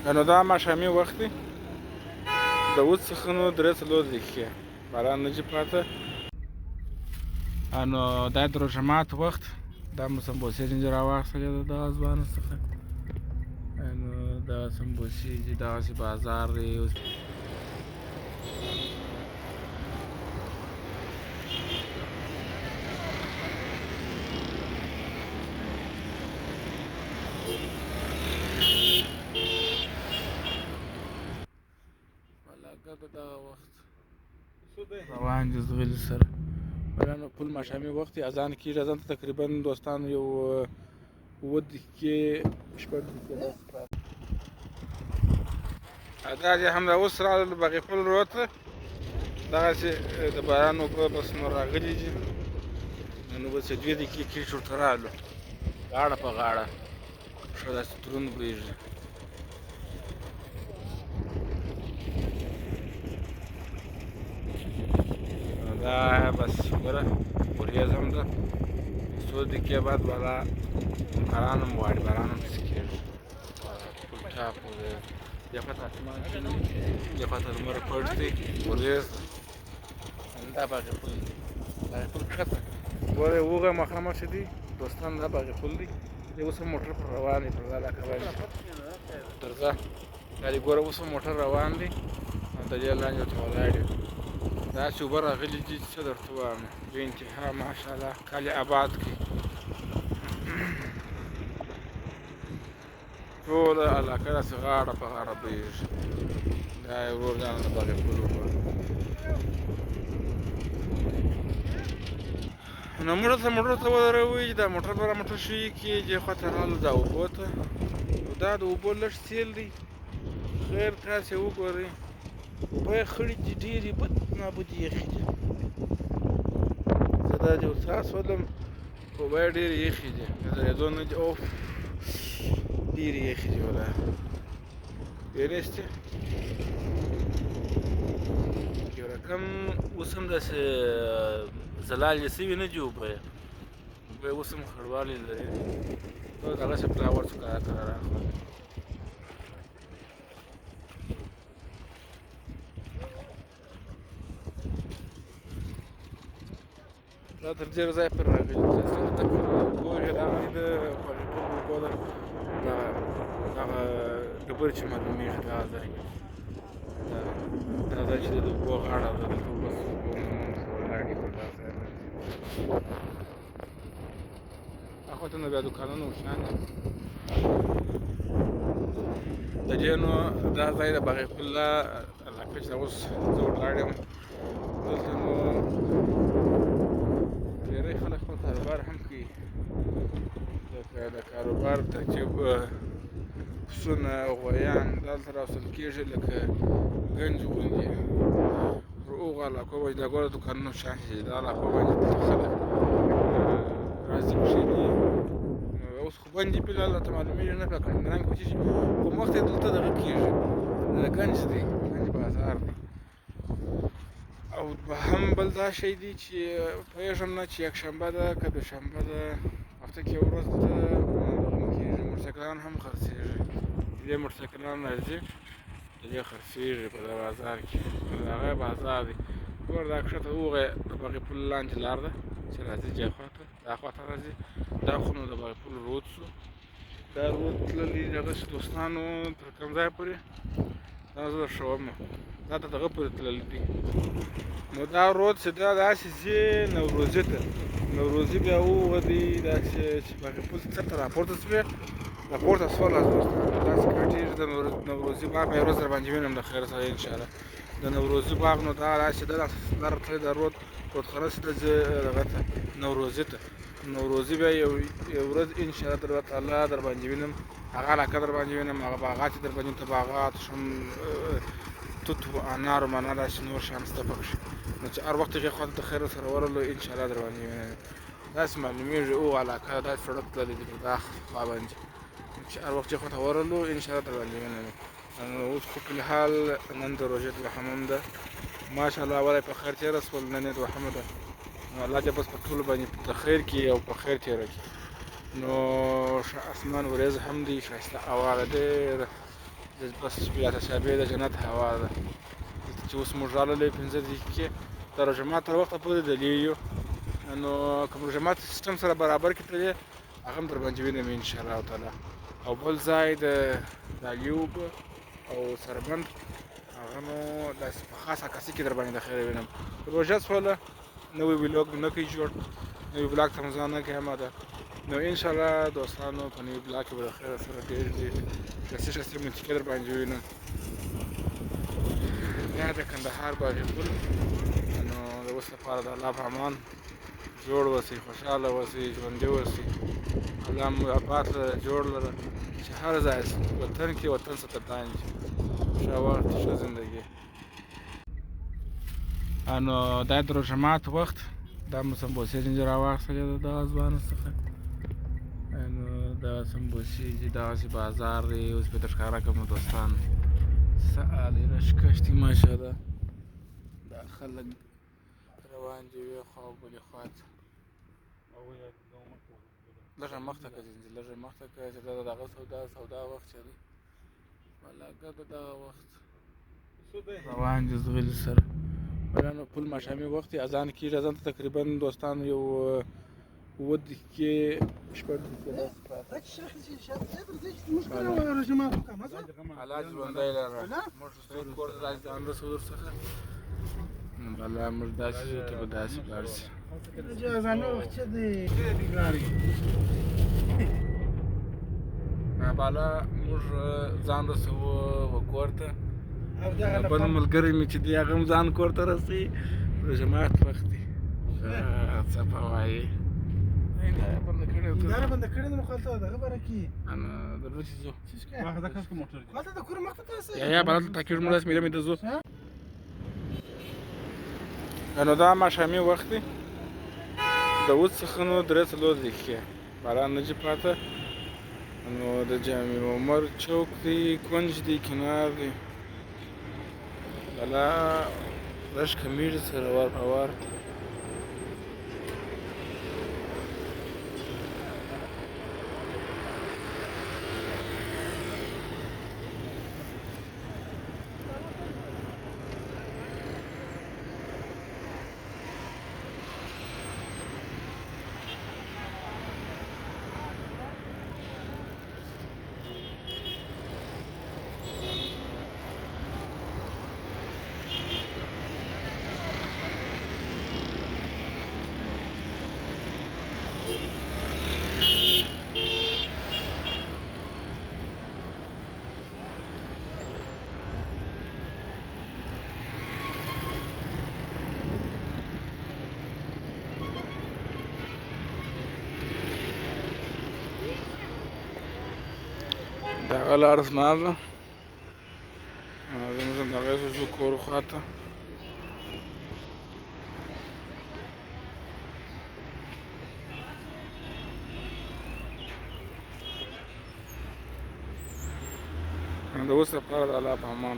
نو دا ماښامي وخت دی د اوس څخه نو 3-4 دقیقې باران نه دي پاته نو دا د روژه مات وخت دا مو سمبوسې ځینې راواخیستلې ده دغه ځوانو څخه نو دغه سمبوسې دي دغسې بازار دی د دغه وخت روان دي زغلي سره نو پل ماښامي وخت دی اذان کېږي اذان ته تقریبا دوستانو یو 7 دقیقې 6 دقیقې داسې پاتې دا چې همدا اوس راغلل باغي پل روډ ته دغسې د باران اوبه بس نو راغلي دي نو بس 2 دقیقې کېږي چې ورته راغلو غاړه په غاړه ښه داسې دروند بریږي دا بس ګوره ورېځ هم ده 2 دقیقې بعد باران هم غواړي باران هم داسې کېږي پل ټاپ دې خواته اسمان شین دی دې خواته لمر پټ دی ورېځ دا باغي پل دی باغي پل کښته ګوره هغه مخامخ چې دی دوستان دا باغي پل دی دی اوس هم موټر پر روان دی پر دا علاقه باندې درځه دا دې ګوره اوس هم موټر روان دی د دې لاندې ورته ولاړ دي داسې اوبه راغلي دي څه درته ووایم بې انتها ماشاءالله کال یې آباد کړي ټوله علاقه داسې غاړه په غاړه بهېږي دا یې ورور جانه د باغي پل وګوره نو موټر ته ودروئ دا موټر به راموټر شي کې دې خواته راغلو دا اوبو ته دا د اوبو لږ سیل دی خیر تاسې وګورئ اوبه یې خړې دي ډېرې بد نابودې یخې دي زه دا چې احساس ولم اوبه یې ډېرې یخې دي د درېدو نه دي اوف ډېرې یخې دي والله وینېستې یو رقم اوس هم داسې زلالې سوي نه دي اوبه یې اوس هم خړوالی لري دغسې فلاور څو کله کله راخلي دا تر ډېر ځای پورې راغلي څنګه ته پوهېږې دا غني د باغي پل اوبه ده دغه ډبرې چې معلومېږي دغه ځای دا ځای چې د اوبو غاړه ده دلته اوبه ولاړ دي پر دغه ځای باندې هاخواته نو بیا دوکانونه وشیان دي د دې نو دا ځای د باغي پل علاقه چې اوس زه ولاړ یم دلته نو ډېری خلک خپل کاروبار هم کوي لکه د کاروبار ترکیب پسونه غویان دلته راوستل کېږي لکه ګنج غوندې پر هغو علاقو باندې دا ګوره دوکانونه شیان دي دا علاقو باندې دلته خلک راځي کښېني اوس خو بند دي فلحال راته معلومېږي نه کله کړنګ کوچي شي خو مخته یې دلته دغه کېږي د ګنج دی ګنج بازار دی او هم بل دا شی دی چې پوهېږم نه چې یکشنبه ده که دوشنبه ده هفته کې یوه ورځ دغه کېږي موټرسایکلان هم خرڅېږي دې موټرسایکلان راځي د دې خرڅېږي په دغه بازار کې د هغه بازار دی ګوره دا کښته هغه د باغي پل لاندې لار ده چې راځي دې خواته دا خواته راځي دا خو نو د باغي پل رود سو دا رود تللي دغسې دوستانو تر کوم ځای پورې دا زه درښوم دا تر دغه پورې تللی دی نو دا رود چې دا داسې ځي نوروزي ته نوروزي بیا هغه دی داسې چې باغي پل څخه راپورته شوې راپورته شول دوستانو داسې کټېږي د نوروزي باغ به یوه ورځ درباندې وینم د خیر سره انشاءالله د نوروزي باغ نو دا داسې ده لاره تللی د رودخانه چې ده ځي دغه ته نوروزي ته نوروزي بیا یو ورځ انشاءالله در تعالی درباندې وینم هغه علاقه درباندې وینم هغه باغات چې درباندې ته باغات شم توت و انار و منار داسې نور شیان شته پکښې نو چې هر وخت هغې خواته د خیر سره ورغلو انشاءالله درباندې وینم داسې معلومېږي هغه علاقه داسې سړک تللی دی پر دا خوا باندې چې هر وخت چې خواته ورغلو انشاءالله درباندې وینم اوس خو فلحال نن د روژې دوهم هم ده ماشاءالله اوله په خیر تېره شول نن یې دوهمه ده نو الله دې بس په ټولو باندې د خیر کړي او په خیر تېره کړي نو ښه اسمان ورېځ هم دی ښایسته هوا ده ډېره بس بلا تشابه د جنت هوا ده چې اوس موږ راغللی 15 دقیقې د روژه مات تر وخته پورې دلې یو نو که روژه مات سیستم سره برابر کړي تلې هغه هم درباندې وینم انشاءالله تعالی او بل ځای د علي اوبه او سربند هغه نو داسې په خاص عکاسي کې درباندې د خیره وینم روژه شوله نوی ویلوګ نه کوي جوړ نوی بلاګ ته مو ځان نه کوي همه ده نو انشاءالله دوستانو په نوي بلاګ کې به د خیره سره ډېر ښایستې ښایستې موسیقۍ درباندې وینم دا د کندهار باغي ګل نو د اوس لپاره د الله په امان جوړ اوسئ خوشحاله اوسئ ژوندي اوسئ الله مو آباد لره جوړ لره چې هر ځای وطن کې وطن څخه دانج ښه وخت ښه زندګي نو دا د روژه مات وخت دا مو سمبوسې جنجه راواخیستلې ده دغه ځوانو څخه نو دغه سمبوسې چې دغسې بازار دی اوس پرې ته ښکاره کړم نو دوستان څه حال یې راشکش دي ماشاءالله دا خلک روان دي یوې خوا او بلې خوا ته لږه مخته که ځینځي لږه مخته که چې دا د هغه سودا وخت چې دی بلاګه د دغه وخت روان دي زغلي سره بیا نو پل ماښامي وخت دی اذان کېږي اذان ته تقریبا دوستانو یو 7 دقیقې شپږ دقیقې داسې حالات ژوندی لره موږ څوک کور ته داسې ځان رسو ورڅخه بله موږ داسې ځو ته به داسې لاړ شي بالا موږ ځان رسوو کور ته بل ملګری مې چې دی هغه هم ځان کور ته رسوي روژه مات وخت دی څه په وایي بنده کړې بنده کړې نو خلته دغه برکې انا دروځي زو ما هدا کس کو موټر دی خلته د کور مخته تاسو یا بل تاکیر ملاس مې د زو نو دا ماښامي وخت دی د اوس څخه نو 3 دقیقې باران نه چې پاته نو د جامع عمر چوک دی کونج دی کنار دی بلا رش کمیږي سره وار په وار دغه لاره زما ده زموږ دغه ځو کور خواته د اوس لپاره د الله په امان